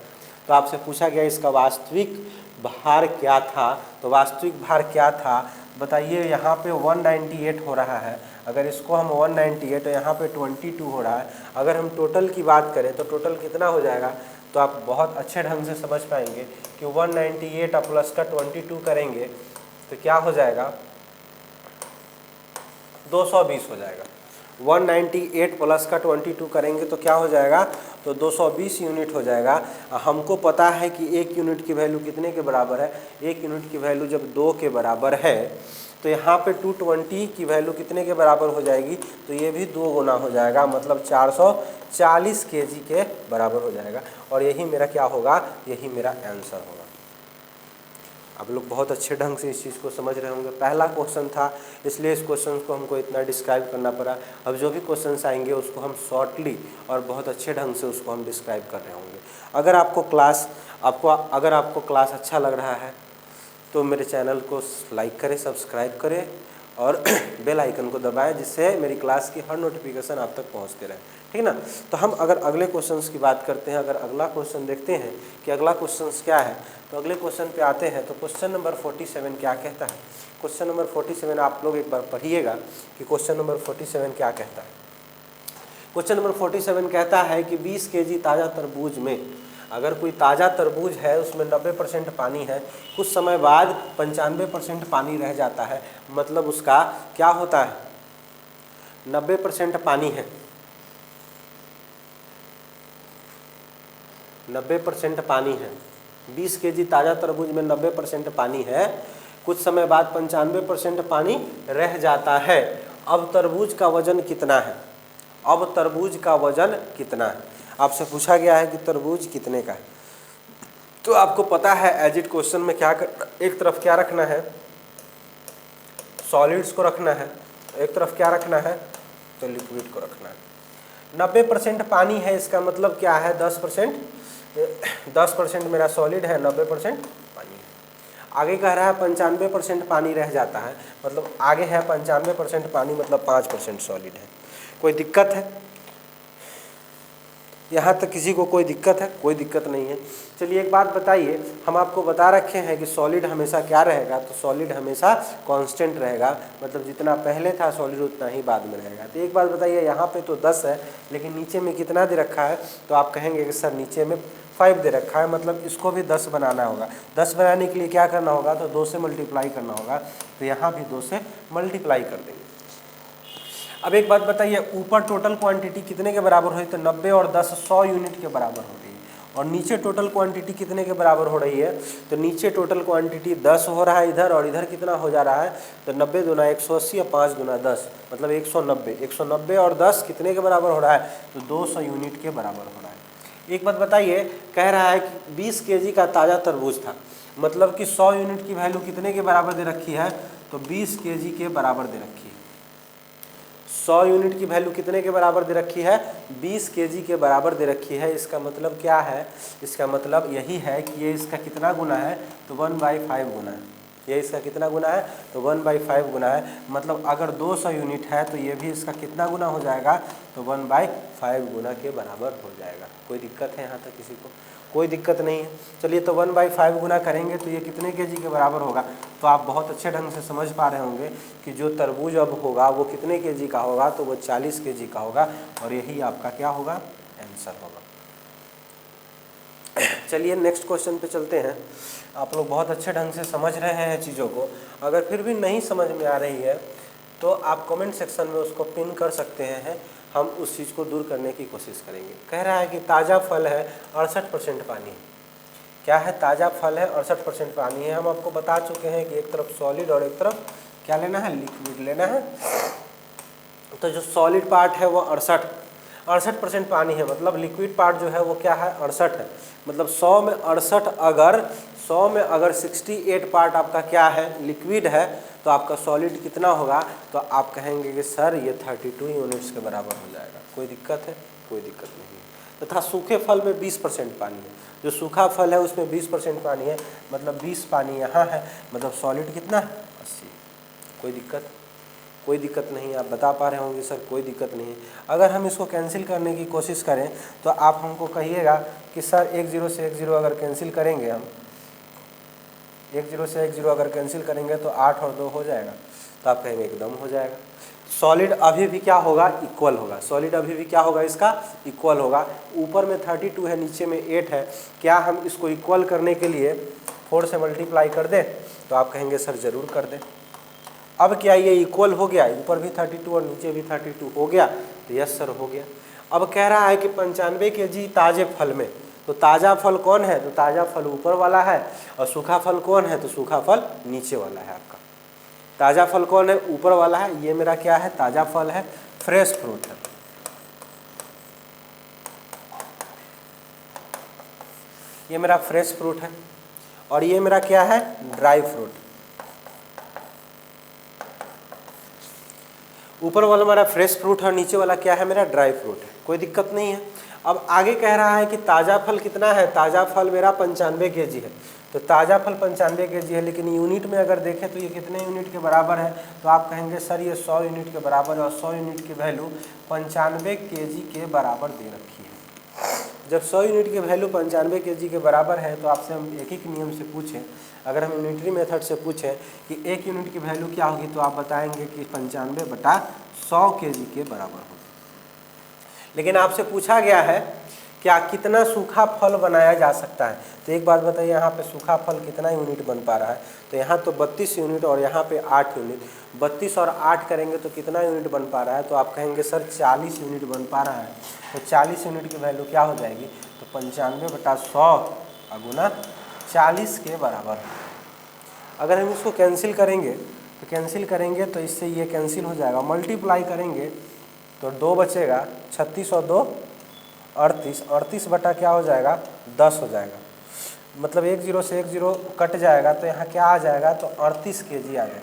तो आपसे पूछा गया इसका वास्तविक भार क्या था, तो वास्तविक भार क्या था बताइए। यहाँ पे 198 हो रहा है, अगर इसको हम 198 तो यहाँ पे 22 हो रहा है। अगर हम टोटल की बात करें तो टोटल कितना हो जाएगा, तो आप बहुत अच्छे ढंग से समझ पाएंगे कि 198 और प्लस का 22 करेंगे तो क्या हो जाएगा, 220 हो जाएगा। 198 प्लस का 22 करेंगे तो क्या हो जाएगा, तो 220 यूनिट हो जाएगा। हमको पता है कि 1 यूनिट की वैल्यू कितने के बराबर है, 1 यूनिट की वैल्यू जब 2 के बराबर है तो यहाँ पे 220 की वैल्यू कितने के बराबर हो जाएगी, तो ये भी 2 गुना हो जाएगा, मतलब 440 kg के बराबर हो जाएगा। और यही मेरा क्या होगा, यही मेरा आंसर होगा। आप लोग बहुत अच्छे ढंग से इस चीज़ को समझ रहे होंगे। पहला क्वेश्चन था इसलिए इस क्वेश्चन को हमको इतना डिस्क्राइब करना पड़ा। अब जो भी क्वेश्चंस आएंगे उसको हम शॉर्टली और बहुत अच्छे ढंग से उसको हम डिस्क्राइब कर रहे होंगे। अगर आपको क्लास अच्छा लग रहा है तो मेरे चैनल को लाइक करें, सब्सक्राइब करें और बेल आइकन को दबाएं, जिससे मेरी क्लास की हर नोटिफिकेशन आप तक पहुंचते रहे, ठीक ना। तो हम अगर अगले क्वेश्चंस की बात करते हैं, अगर अगला क्वेश्चन देखते हैं कि अगला क्वेश्चंस क्या है, तो अगले क्वेश्चन पे आते हैं। तो क्वेश्चन नंबर 47 क्या कहता है, क्वेश्चन नंबर 47 आप लोग एक बार पढ़िएगा कि क्वेश्चन नंबर 47 क्या कहता है। क्वेश्चन नंबर 47 कहता है कि 20 kg ताज़ा तरबूज में अगर कोई ताज़ा तरबूज है उसमें 90% पानी है, कुछ समय बाद 95% पानी रह जाता है, मतलब उसका क्या होता है, 90% पानी है, 90% पानी है। 20 kg ताज़ा तरबूज में 90% पानी है, कुछ समय बाद 95% पानी रह जाता है। अब तरबूज का वजन कितना है, अब तरबूज का वजन कितना है, आपसे पूछा गया है कि तरबूज कितने का है। तो आपको पता है एज इट क्वेश्चन में क्या एक तरफ क्या रखना है, सॉलिड्स को रखना है, एक तरफ क्या रखना है, तो लिक्विड को रखना है। 90% पानी है, इसका मतलब क्या है, 10% मेरा सॉलिड है, 90% पानी है। आगे कह रहा है 95% पानी रह जाता है, मतलब आगे है 95% पानी, मतलब 5% सॉलिड है। कोई दिक्कत है यहाँ तक, किसी को कोई दिक्कत है? कोई दिक्कत नहीं है। चलिए एक बात बताइए, हम आपको बता रखे हैं कि सॉलिड हमेशा क्या रहेगा, तो सॉलिड हमेशा कांस्टेंट रहेगा, मतलब जितना पहले था सॉलिड उतना ही बाद में रहेगा। तो एक बात बताइए, यहाँ पे तो 10 है लेकिन नीचे में कितना दे रखा है, तो आप कहेंगे कि सर नीचे में 5 दे रखा है, मतलब इसको भी 10 बनाना होगा। 10 बनाने के लिए क्या करना होगा, तो 2 से मल्टीप्लाई करना होगा, तो यहाँ भी 2 से मल्टीप्लाई कर देंगे। अब एक बात बताइए, ऊपर टोटल क्वांटिटी कितने के बराबर हुई, तो 90 और 10 100 यूनिट के बराबर हो रही है। और नीचे टोटल क्वांटिटी कितने के बराबर हो रही है, तो नीचे टोटल क्वांटिटी 10 हो रहा है इधर, और इधर कितना हो जा रहा है, तो 90 दूना 180 और 5 दूना 10, मतलब 190। 190 और 10 कितने के बराबर हो रहा है, तो 200 यूनिट के बराबर हो रहा है। एक बात बताइए, कह रहा है कि 20 kg का ताज़ा तरबूज था, मतलब कि 100 यूनिट की वैल्यू कितने के बराबर दे रखी है, तो 20 kg के बराबर दे रखी है। 100 यूनिट की वैल्यू कितने के बराबर दे रखी है, 20 केजी के बराबर दे रखी है। इसका मतलब क्या है, इसका मतलब यही है कि ये इसका कितना गुना है, तो 1/5 गुना है। ये इसका कितना गुना है, तो 1/5 गुना है। मतलब अगर 200 यूनिट है तो ये भी इसका कितना गुना हो जाएगा, तो 1/5 गुना के बराबर हो जाएगा। कोई दिक्कत है यहाँ तक किसी को? कोई दिक्कत नहीं है। चलिए, तो 1/5 गुना करेंगे तो ये कितने केजी के बराबर होगा, तो आप बहुत अच्छे ढंग से समझ पा रहे होंगे कि जो तरबूज अब होगा वो कितने केजी का होगा, तो वो 40 केजी का होगा। और यही आपका क्या होगा, आंसर होगा। चलिए नेक्स्ट क्वेश्चन पे चलते हैं। आप लोग बहुत अच्छे ढंग से समझ रहे हैं चीज़ों को। अगर फिर भी नहीं समझ में आ रही है तो आप कमेंट सेक्शन में उसको पिन कर सकते हैं, हम उस चीज़ को दूर करने की कोशिश करेंगे। कह रहा है कि ताज़ा फल है 68% पानी है। क्या है, ताज़ा फल है 68% पानी है। हम आपको बता चुके हैं कि एक तरफ सॉलिड और एक तरफ क्या लेना है, लिक्विड लेना है। तो जो सॉलिड पार्ट है वो 68% पानी है, मतलब लिक्विड पार्ट जो है वो क्या है, 68 है। मतलब 100 में 68 पार्ट आपका क्या है, लिक्विड है, तो आपका सॉलिड कितना होगा, तो आप कहेंगे कि सर ये 32 यूनिट्स के बराबर हो जाएगा। कोई दिक्कत है? कोई दिक्कत नहीं है। तथा सूखे फल में 20% पानी है। जो सूखा फल है उसमें 20% पानी है, मतलब 20 पानी यहाँ है, मतलब सॉलिड कितना है, 80। कोई दिक्कत? कोई दिक्कत नहीं। आप बता पा रहे होंगे सर कोई दिक्कत नहीं है। अगर हम इसको कैंसिल करने की कोशिश करें तो आप हमको कहिएगा कि सर 1 0 से 1 0 अगर कैंसिल करेंगे, हम 1 0 से 1 0 अगर कैंसिल करेंगे तो 8 और 2 हो जाएगा, तो आप कहेंगे एकदम हो जाएगा। सॉलिड अभी भी क्या होगा, इक्वल होगा। सॉलिड अभी भी क्या होगा, इसका इक्वल होगा। ऊपर में 32 है, नीचे में 8 है। क्या हम इसको इक्वल करने के लिए 4 से मल्टीप्लाई कर दें, तो आप कहेंगे सर ज़रूर कर दें। अब क्या ये इक्वल हो गया, ऊपर भी 32 और नीचे भी 32 हो गया, तो यस सर हो गया। अब कह रहा है कि 95 केजी ताज़े फल में, तो ताज़ा फल कौन है, तो ताज़ा फल ऊपर वाला है, और सूखा फल कौन है, तो सूखा फल नीचे वाला है आपका। ताज़ा फल कौन है, ऊपर वाला है। ये मेरा क्या है, ताज़ा फल है, फ्रेश फ्रूट है। ये मेरा फ्रेश फ्रूट है, और ये मेरा क्या है, ड्राई फ्रूट। ऊपर वाला हमारा फ्रेश फ्रूट है और नीचे वाला क्या है, मेरा ड्राई फ्रूट है। कोई दिक्कत नहीं है। अब आगे कह रहा है कि ताज़ा फल कितना है, ताज़ा फल मेरा 95 केजी है। तो ताज़ा फल 95 केजी है, लेकिन यूनिट में अगर देखें तो ये कितने यूनिट के बराबर है, तो आप कहेंगे सर ये 100 यूनिट के बराबर है, और 100 यूनिट की वैल्यू 95 केजी के बराबर दे रखी है। जब 100 यूनिट की वैल्यू 95 केजी के बराबर है, तो आपसे हम एक एक नियम से पूछें, अगर हम यूनिटरी मेथड से पूछें कि 1 यूनिट की वैल्यू क्या होगी, तो आप बताएंगे कि 95/100 केजी के बराबर होगी। लेकिन आपसे पूछा गया है क्या कितना सूखा फल बनाया जा सकता है। तो एक बात बताइए, यहाँ पे सूखा फल कितना यूनिट बन पा रहा है, तो यहाँ तो 32 यूनिट और यहाँ पे 8 यूनिट। 32 और 8 करेंगे तो कितना यूनिट बन पा रहा है, तो आप कहेंगे सर 40 यूनिट बन पा रहा है। तो 40 यूनिट की वैल्यू क्या हो जाएगी, तो 95/100 गुना 40 के बराबर। अगर हम इसको कैंसिल करेंगे तो इससे ये कैंसिल हो जाएगा। मल्टीप्लाई करेंगे तो 2 बचेगा, 36 और 2 38, 38 बटा क्या हो जाएगा, 10 हो जाएगा। मतलब 1 0 से 1 0 कट जाएगा, तो यहाँ क्या आ जाएगा, तो 38 केजी आ जाएगा।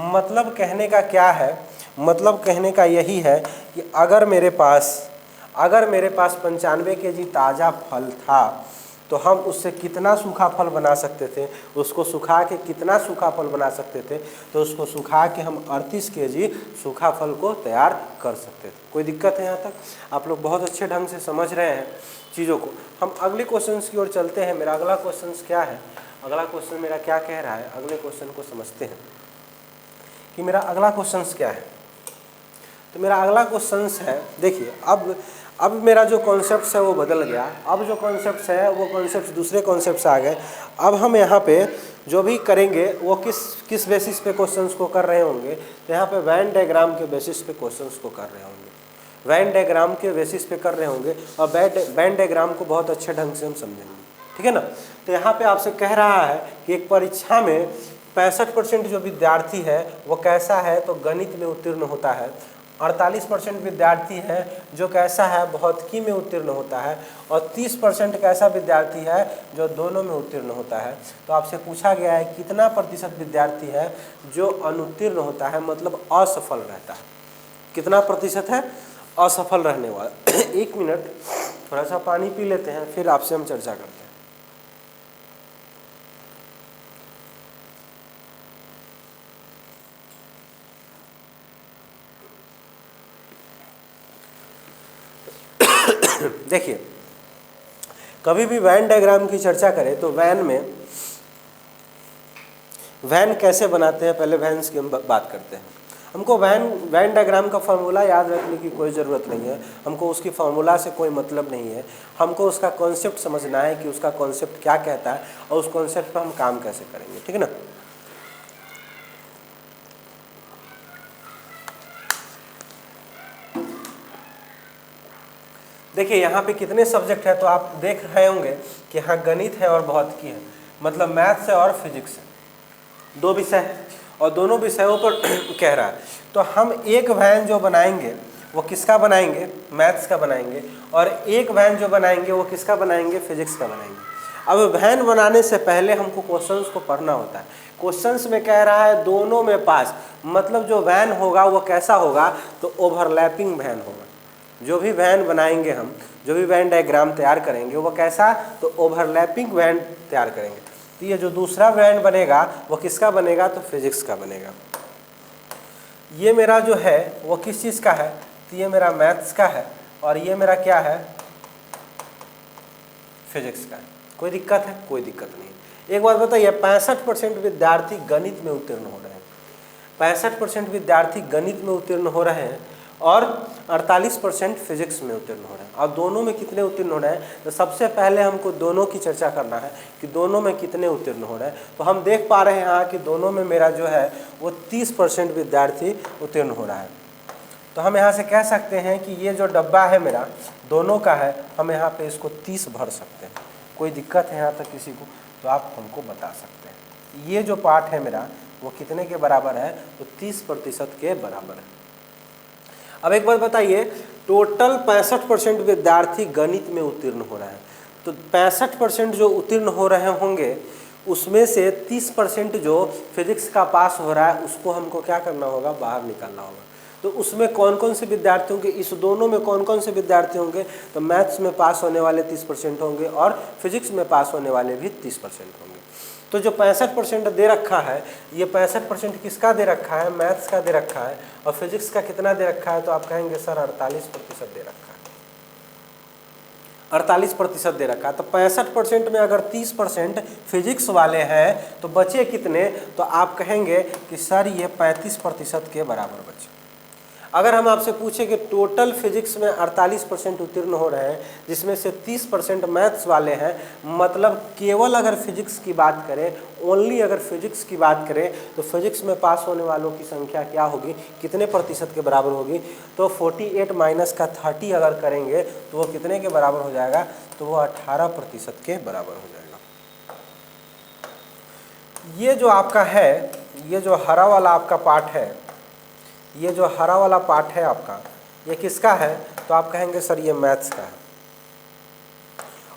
मतलब कहने का क्या है, मतलब कहने का यही है कि अगर मेरे पास 95 केजी ताज़ा फल था, तो हम उससे कितना सूखा फल बना सकते थे, उसको सुखा के कितना सूखा फल बना सकते थे, तो उसको सुखा के हम 38 केजी सूखा फल को तैयार कर सकते थे। कोई दिक्कत है यहाँ तक? आप लोग बहुत अच्छे ढंग से समझ रहे हैं चीज़ों को। हम अगले क्वेश्चन की ओर चलते हैं। मेरा अगला क्वेश्चन क्या है, अगला क्वेश्चन मेरा क्या कह रहा है, अगले क्वेश्चन को समझते हैं कि मेरा अगला क्वेश्चन क्या है। तो मेरा अगला क्वेश्चन है, देखिए अब मेरा जो कॉन्सेप्ट है वो बदल गया। अब जो कॉन्सेप्ट है वो कॉन्सेप्ट दूसरे कॉन्सेप्ट से आ गए। अब हम यहाँ पे जो भी करेंगे वो किस बेसिस पे क्वेश्चंस को कर रहे होंगे, तो यहाँ पे वेन डायग्राम के बेसिस पे क्वेश्चंस को कर रहे होंगे। वेन डायग्राम के बेसिस पे कर रहे होंगे, और वेन डायग्राम को बहुत अच्छे ढंग से हम समझेंगे, ठीक है ना। तो यहाँ पे आपसे कह रहा है कि एक परीक्षा में 65% जो विद्यार्थी है वो कैसा है, तो गणित में उत्तीर्ण होता है। 48% विद्यार्थी है जो कैसा है, भौतिकी में उत्तीर्ण होता है, और 30% कैसा विद्यार्थी है जो दोनों में उत्तीर्ण होता है। तो आपसे पूछा गया है कितना प्रतिशत विद्यार्थी है जो अनुत्तीर्ण होता है, मतलब असफल रहता है। कितना प्रतिशत है असफल रहने वाला। 1 मिनट थोड़ा सा पानी पी लेते हैं, फिर आपसे हम चर्चा करते हैं। देखिए, कभी भी वैन डायग्राम की चर्चा करें तो वैन कैसे बनाते हैं, पहले वैन्स की हम बात करते हैं। हमको वैन डायग्राम का फार्मूला याद रखने की कोई ज़रूरत नहीं है, हमको उसकी फार्मूला से कोई मतलब नहीं है, हमको उसका कॉन्सेप्ट समझना है कि उसका कॉन्सेप्ट क्या कहता है और उस कॉन्सेप्ट पर हम काम कैसे करेंगे, ठीक है ना। देखिए यहाँ पे कितने सब्जेक्ट है, तो आप देख रहे होंगे कि यहाँ गणित है और भौतिकी है, मतलब मैथ्स है और फिजिक्स है, 2 विषय है और दोनों विषयों पर कह रहा है। तो हम एक वैन जो बनाएंगे वो किसका बनाएंगे, मैथ्स का बनाएंगे, और एक वैन जो बनाएंगे वो किसका बनाएंगे, फिजिक्स का बनाएंगे। अब वैन बनाने से पहले हमको क्वेश्चंस को पढ़ना होता है। क्वेश्चंस में कह रहा है दोनों में पास, मतलब जो वैन होगा वो कैसा होगा, तो ओवरलैपिंग वैन होगा। जो भी वैन बनाएंगे हम, जो भी वैन डायग्राम तैयार करेंगे वो कैसा, तो ओवरलैपिंग वैन तैयार करेंगे। तो ये जो दूसरा वैन बनेगा वो किसका बनेगा, तो फिजिक्स का बनेगा। ये मेरा जो है वो किस चीज़ का है, तो ये मेरा मैथ्स का है और ये मेरा क्या है, फिजिक्स का है। कोई दिक्कत है, कोई दिक्कत नहीं। एक बात बताइए, 65% विद्यार्थी गणित में उत्तीर्ण हो रहे हैं, 65% विद्यार्थी गणित में उत्तीर्ण हो रहे हैं और 48% फिजिक्स में उत्तीर्ण हो रहे हैं। और दोनों में कितने उत्तीर्ण हो रहे हैं, तो सबसे पहले हमको दोनों की चर्चा करना है कि दोनों में कितने उत्तीर्ण हो रहे हैं। तो हम देख पा रहे हैं यहाँ कि दोनों में मेरा जो है वो 30% विद्यार्थी उत्तीर्ण हो रहा है। तो हम यहाँ से कह सकते हैं कि ये जो डब्बा है मेरा दोनों का है, हम यहाँ पे इसको 30 भर सकते हैं। कोई दिक्कत है यहाँ तक किसी को, तो आप हमको बता सकते हैं। ये जो पार्ट है मेरा वो कितने के बराबर है, तो 30% के बराबर है। अब एक बात बताइए, टोटल 65% विद्यार्थी गणित में उत्तीर्ण हो रहे हैं, तो 65% जो उत्तीर्ण हो रहे होंगे उसमें से 30% जो फिजिक्स का पास हो रहा है उसको हमको क्या करना होगा, बाहर निकालना होगा। तो उसमें कौन कौन से विद्यार्थी होंगे, इस दोनों में कौन कौन से विद्यार्थी होंगे, तो मैथ्स में पास होने वाले 30% होंगे और फिजिक्स में पास होने वाले भी 30% होंगे। तो जो 65% दे रखा है, ये 65% किसका दे रखा है, मैथ्स का दे रखा है, और फिजिक्स का कितना दे रखा है, तो आप कहेंगे सर 48% दे रखा है, 48% दे रखा है। तो 65% में अगर 30% फिजिक्स वाले हैं तो बचे कितने, तो आप कहेंगे कि सर ये 35% के बराबर बचे। अगर हम आपसे पूछे कि टोटल फिजिक्स में 48% उत्तीर्ण हो रहे हैं जिसमें से 30% मैथ्स वाले हैं, मतलब केवल अगर फिजिक्स की बात करें, ओनली अगर फिजिक्स की बात करें, तो फिजिक्स में पास होने वालों की संख्या क्या होगी, कितने प्रतिशत के बराबर होगी, तो 48 माइनस का 30 अगर करेंगे तो वो कितने के बराबर हो जाएगा, तो वो 18% के बराबर हो जाएगा। ये जो आपका है, ये जो हरा वाला आपका पार्ट है, ये जो हरा वाला पार्ट है आपका, ये किसका है, तो आप कहेंगे सर ये मैथ्स का है।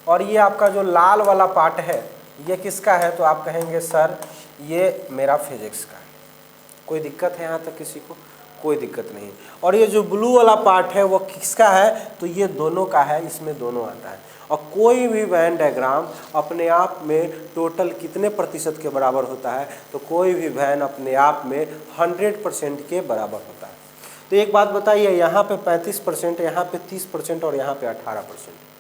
और ये आपका जो लाल वाला पार्ट है ये किसका है, तो आप कहेंगे सर ये मेरा फिजिक्स का है। कोई दिक्कत है यहाँ तक किसी को, कोई दिक्कत नहीं। और ये जो ब्लू वाला पार्ट है वो किसका है, तो ये दोनों का है, इसमें दोनों आता है। और कोई भी वैन डायग्राम अपने आप में टोटल कितने प्रतिशत के बराबर होता है, तो कोई भी वैन अपने आप में 100% के बराबर होता है। तो एक बात बताइए, यहाँ पे 35%, यहाँ पे 30% और यहाँ पे 18%,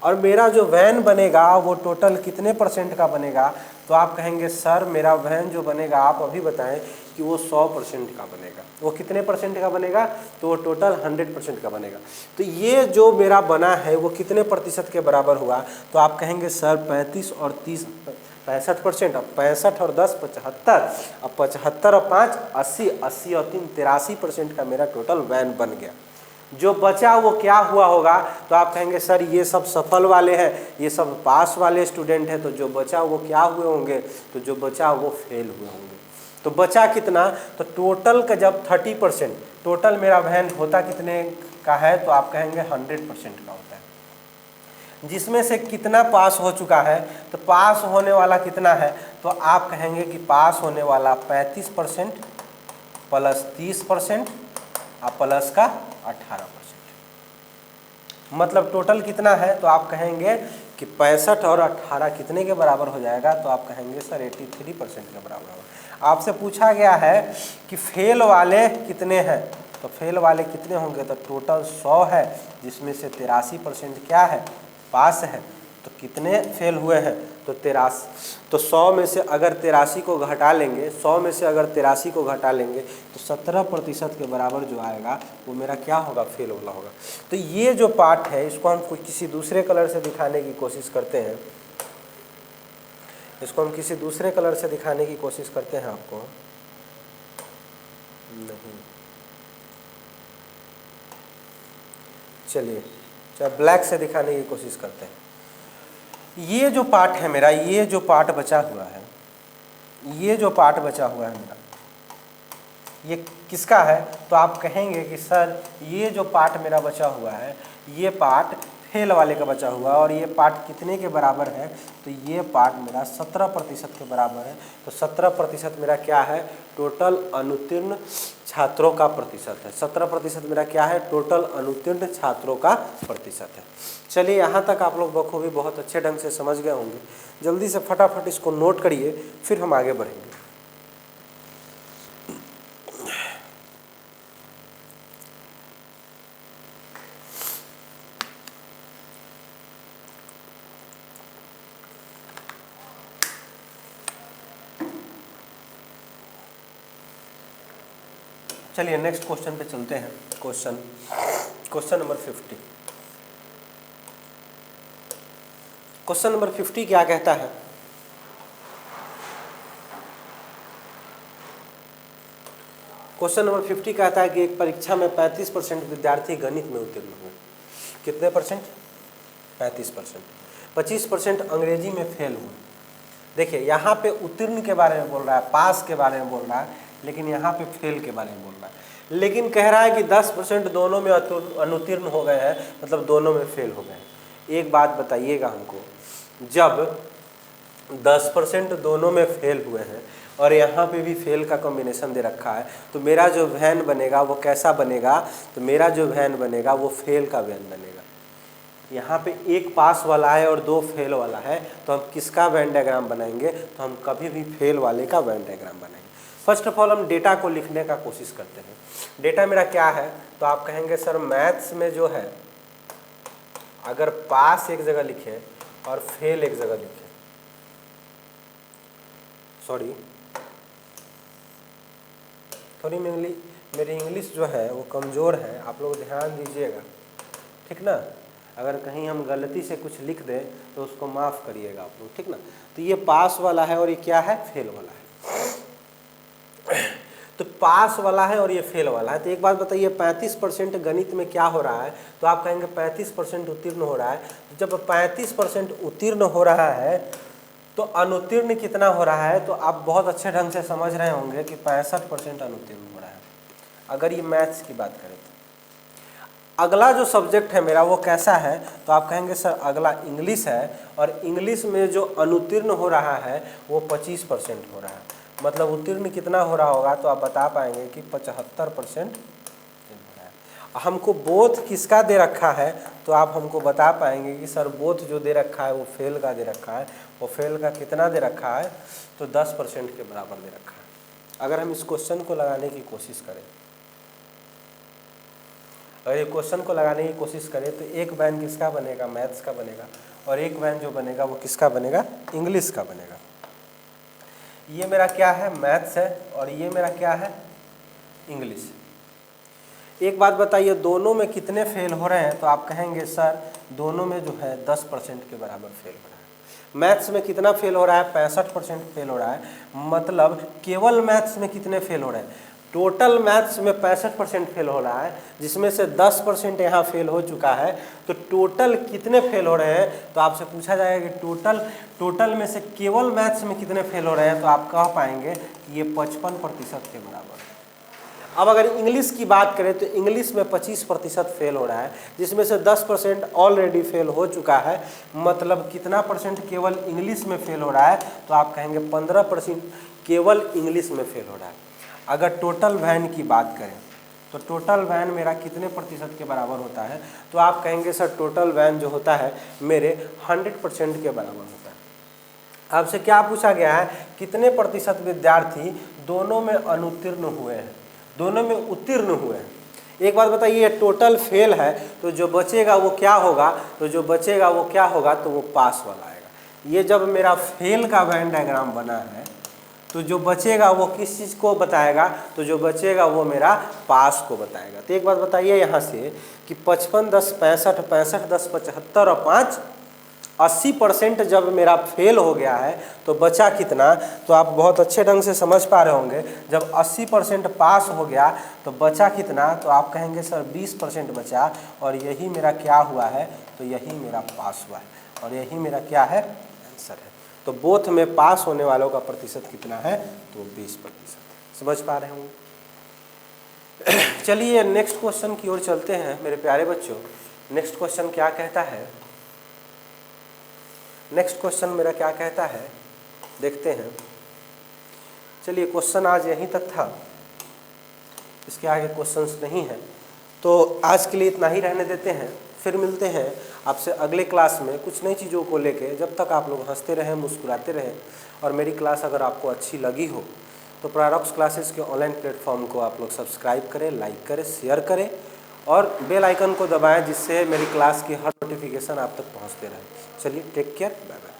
और मेरा जो वैन बनेगा वो टोटल कितने परसेंट का बनेगा, तो आप कहेंगे सर मेरा वैन जो बनेगा, आप अभी बताएं कि वो 100% का बनेगा। वो कितने परसेंट का बनेगा, तो वो टोटल 100% का बनेगा। तो ये जो मेरा बना है वो कितने प्रतिशत के बराबर हुआ, तो आप कहेंगे सर 35 और 30 65%, अब 65 और 10 75, अब 75 और 5 80, 80 और 3 83% का मेरा टोटल वैन बन गया। जो बचा वो क्या हुआ होगा, तो आप कहेंगे सर ये सब सफल वाले हैं, ये सब पास वाले स्टूडेंट हैं, तो जो बचा वो क्या हुए होंगे, तो जो बचा वो फेल हुए होंगे। तो बचा कितना, तो टोटल का जब 30%, टोटल मेरा वैन होता कितने का है, तो आप कहेंगे 100% का होता है। जिसमें से कितना पास हो चुका है, तो पास होने वाला कितना है, तो आप कहेंगे कि पास होने वाला 35% प्लस 30% आप प्लस का 18%, मतलब टोटल कितना है, तो आप कहेंगे कि 65 और 18 कितने के बराबर हो जाएगा, तो आप कहेंगे सर 83% के बराबर होगा। आपसे पूछा गया है कि फेल वाले कितने हैं, तो फेल वाले कितने होंगे, तो टोटल 100 है, जिसमें से 83% क्या है, पास है। तो कितने फेल हुए हैं, तो 83, तो 100 में से अगर 83 को घटा लेंगे, 100 में से अगर 83 को घटा लेंगे तो 17% के बराबर जो आएगा वो मेरा क्या होगा, फेल वाला होगा। तो ये जो पार्ट है इसको हम किसी दूसरे कलर से दिखाने की कोशिश करते हैं, इसको हम किसी दूसरे कलर से दिखाने की कोशिश करते हैं आपको, नहीं, चलिए ब्लैक से दिखाने की कोशिश करते हैं। ये जो पार्ट है मेरा, ये जो पार्ट बचा हुआ है, ये जो पार्ट बचा हुआ है मेरा, ये किसका है, तो आप कहेंगे कि सर ये जो पार्ट मेरा बचा हुआ है, ये पार्ट फेल वाले का बचा हुआ है, और ये पार्ट कितने के बराबर है, तो ये पार्ट मेरा 17% के बराबर है। तो 17% मेरा क्या है, टोटल अनुत्तीर्ण छात्रों का प्रतिशत है। 17% मेरा क्या है, टोटल अनुत्तीर्ण छात्रों का प्रतिशत है। चलिए यहाँ तक आप लोग बखूबी बहुत अच्छे ढंग से समझ गए होंगे। जल्दी से फटाफट इसको नोट करिए, फिर हम आगे बढ़ेंगे। चलिए नेक्स्ट क्वेश्चन पे चलते हैं। Question number 50। क्वेश्चन नंबर 50 क्या कहता है, क्वेश्चन नंबर 50 कहता है कि एक परीक्षा में 35% विद्यार्थी गणित में उत्तीर्ण हुए। कितने परसेंट, 35%। 25% अंग्रेजी में फेल हुए। देखिए यहाँ पे उत्तीर्ण के बारे में बोल रहा है, पास के बारे में बोल रहा है, लेकिन यहाँ पे फेल के बारे में बोल रहा है। लेकिन कह रहा है कि 10% दोनों में अनुत्तीर्ण हो गए हैं, मतलब दोनों में फेल हो गए हैं। एक बात बताइएगा हमको, जब 10% दोनों में फेल हुए हैं और यहाँ पे भी फेल का कॉम्बिनेशन दे रखा है, तो मेरा जो वैन बनेगा वो कैसा बनेगा, तो मेरा जो वैन बनेगा वो फेल का वैन बनेगा। यहाँ पे एक पास वाला है और 2 फेल वाला है, तो हम किसका वैन डायग्राम बनाएंगे, तो हम कभी भी फेल वाले का वैन डायग्राम बनाएंगे। फर्स्ट ऑफ ऑल हम डेटा को लिखने का कोशिश करते हैं। डेटा मेरा क्या है, तो आप कहेंगे सर मैथ्स में जो है अगर पास एक जगह लिखे और फेल एक जगह लिखे, सॉरी थोड़ी मेरी इंग्लिश जो है वो कमज़ोर है, आप लोग ध्यान दीजिएगा, ठीक ना। अगर कहीं हम गलती से कुछ लिख दें तो उसको माफ़ करिएगा आप लोग, ठीक ना। तो ये पास वाला है और ये क्या है, फेल वाला है। तो पास वाला है और ये फेल वाला है। तो एक बात बताइए, 35% गणित में क्या हो रहा है, तो आप कहेंगे 35% उत्तीर्ण हो रहा है। तो जब 35% उत्तीर्ण हो रहा है तो अनुत्तीर्ण कितना हो रहा है, तो आप बहुत अच्छे ढंग से समझ रहे होंगे कि 65% अनुत्तीर्ण हो रहा है, अगर ये मैथ्स की बात करें तो। अगला जो सब्जेक्ट है मेरा वो कैसा है, तो आप कहेंगे सर अगला इंग्लिश है, और इंग्लिश में जो अनुत्तीर्ण हो रहा है वो 25% हो रहा है। मतलब उत्तीर्ण कितना हो रहा होगा, तो आप बता पाएंगे कि 75% हो रहा है। हमको बोथ किसका दे रखा है, तो आप हमको बता पाएंगे कि सर बोथ जो दे रखा है वो फेल का दे रखा है। वो फेल का कितना दे रखा है, तो 10% के बराबर दे रखा है। अगर हम इस क्वेश्चन को लगाने की कोशिश करें, अगर ये क्वेश्चन को लगाने की कोशिश करें तो एक वैन किसका बनेगा, मैथ्स का बनेगा, और एक वैन जो बनेगा वो किसका बनेगा, इंग्लिश का बनेगा। ये मेरा क्या है, मैथ्स है, और ये मेरा क्या है, इंग्लिश। एक बात बताइए, दोनों में कितने फेल हो रहे हैं, तो आप कहेंगे सर दोनों में जो है 10% के बराबर फेल हो रहा है। मैथ्स में कितना फेल हो रहा है, 65% फेल हो रहा है। मतलब केवल मैथ्स में कितने फेल हो रहे हैं, टोटल मैथ्स में 65% फेल हो रहा है, जिसमें से 10% यहाँ फेल हो चुका है। तो टोटल कितने फेल हो रहे हैं, तो आपसे पूछा जाएगा कि टोटल में से केवल मैथ्स में कितने फेल हो रहे हैं, तो आप कह पाएंगे कि ये 55% के बराबर है। अब अगर इंग्लिश की बात करें तो इंग्लिश में 25% फेल हो रहा है, जिसमें से 10% ऑलरेडी फेल हो चुका है। मतलब कितना परसेंट केवल इंग्लिश में फेल हो रहा है, तो आप कहेंगे 15% केवल इंग्लिश में फेल हो रहा है। अगर टोटल वैन की बात करें, तो टोटल वैन मेरा कितने प्रतिशत के बराबर होता है? तो आप कहेंगे सर टोटल वैन जो होता है मेरे 100% के बराबर होता है। आपसे क्या पूछा गया है, कितने प्रतिशत विद्यार्थी दोनों में अनुत्तीर्ण हुए हैं, दोनों में उत्तीर्ण हुए हैं। एक बात बताइए, टोटल फेल है तो जो बचेगा वो क्या होगा? तो जो बचेगा वो क्या होगा? तो वो पास वाला आएगा। ये जब मेरा फेल का वेन डायग्राम बना है तो जो बचेगा वो किस चीज़ को बताएगा? तो जो बचेगा वो मेरा पास को बताएगा। तो एक बात बताइए यहाँ से कि 55, 10, 65, 65, 10, 75 और 5 80% जब मेरा फेल हो गया है तो बचा कितना? तो आप बहुत अच्छे ढंग से समझ पा रहे होंगे, जब 80% पास हो गया तो बचा कितना? तो आप कहेंगे सर 20% बचा, और यही मेरा क्या हुआ है? तो यही मेरा पास हुआ है, और यही मेरा क्या है? आंसर है। तो बोथ में पास होने वालों का प्रतिशत कितना है? तो 20%। समझ पा रहे होंगे। चलिए नेक्स्ट क्वेश्चन की ओर चलते हैं मेरे प्यारे बच्चों। नेक्स्ट क्वेश्चन क्या कहता है? नेक्स्ट क्वेश्चन मेरा क्या कहता है, देखते हैं। चलिए क्वेश्चन आज यहीं तक था, इसके आगे क्वेश्चंस नहीं है, तो आज के लिए इतना ही रहने देते हैं। फिर मिलते हैं आपसे अगले क्लास में कुछ नई चीज़ों को लेके। जब तक आप लोग हंसते रहें, मुस्कुराते रहें, और मेरी क्लास अगर आपको अच्छी लगी हो तो प्रारॉक्स क्लासेस के ऑनलाइन प्लेटफॉर्म को आप लोग सब्सक्राइब करें, लाइक करें, शेयर करें और बेल आइकन को दबाएं, जिससे मेरी क्लास की हर नोटिफिकेशन आप तक पहुंचते रहे। चलिए टेक केयर, बाय बाय।